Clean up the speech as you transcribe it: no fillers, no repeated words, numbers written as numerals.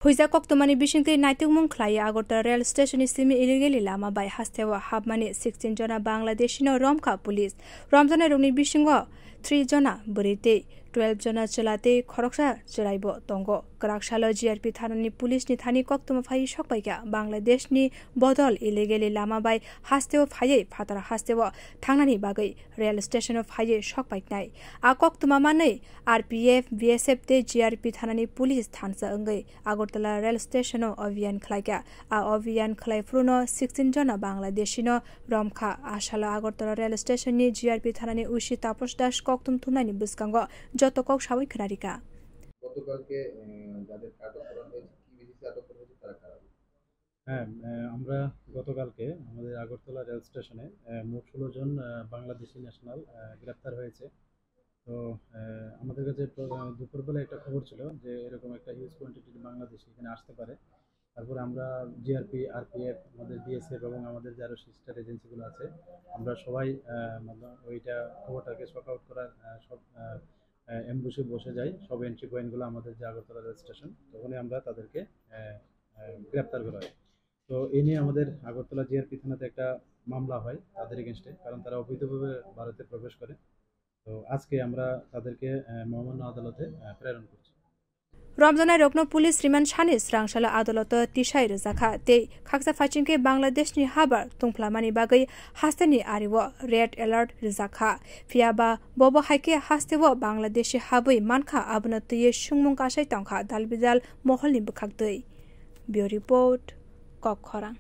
Huiza koktomani bishingte naitumung khlaya Agartala rail station simi illegally lama bai hastewa habmani 16 jona Bangladeshi no Romkha police Ramjana rungni bishingo 3 jona burite 12 jona chalate khoroksa chalaibo tongo Karakshala GRP thanani police ni thani koktoma phai shokpaika Bangladesh ni bodol illegally lama bai hastewa phai phatara hastewa thangnani bagai rail station of phai shokpaik nai a koktoma manai RPF BSF te GRP thanani police thansa angai Agartala rail station o avian khlaika a avian khlai fruno 16 jona Bangladeshi no Romkha ashala Agartala rail station ni GRP thanani ushi Taposh Das koktum thunani buskango joto kok sabai khrarika গতকালকে যাদের আটক করা হয়েছে কি ভিত্তিতে আটক করা হয়েছে তারা কারা? হ্যাঁ, আমরা গতকালকে আমাদের আগরতলা রেল স্টেশনে মোট 16 জন বাংলাদেশি ন্যাশনাল গ্রেপ্তার হয়েছে। তো আমাদের কাছে দুপুরবেলা একটা খবর ছিল যে এরকম একটা হিউজ কোয়ান্টিটির বাংলাদেশি এখানে আসতে পারে। তারপরে আমরা জিআরপি, আরপিএফ, আমাদের বিএসএফ এবং আমাদের যারা সিস্টার এজেন্সিগুলো আছে আমরা সবাই ওইটা খবরটাকে শর্ট আউট করার সব অ্যাম্বুশে বসে যাই সব এন্ট্রি পয়েন্টগুলো আমাদের যে আগরতলা রেল স্টেশন, তখনই আমরা তাদেরকে গ্রেপ্তার করা হয়। তো এই নিয়ে আমাদের আগরতলা জিআরপি থানাতে একটা মামলা হয় তাদের এগেনস্টে, কারণ তারা অবৈধভাবে ভারতে প্রবেশ করে। তো আজকে আমরা তাদেরকে মহামান্য আদালতে প্রেরণ করছি। Ramjana rokno police riman shani srangshala adolata tisai rezakha te khaksa phachingke Bangladesh ni habar tungplamani bagai hastani ariwo red alert rezakha fiaba bobo haike hastewo Bangladeshi habui mankha abnatiye shungmung kasai tangkha dalbidal moholni bukhakdei. Bureau report Kokkhorang.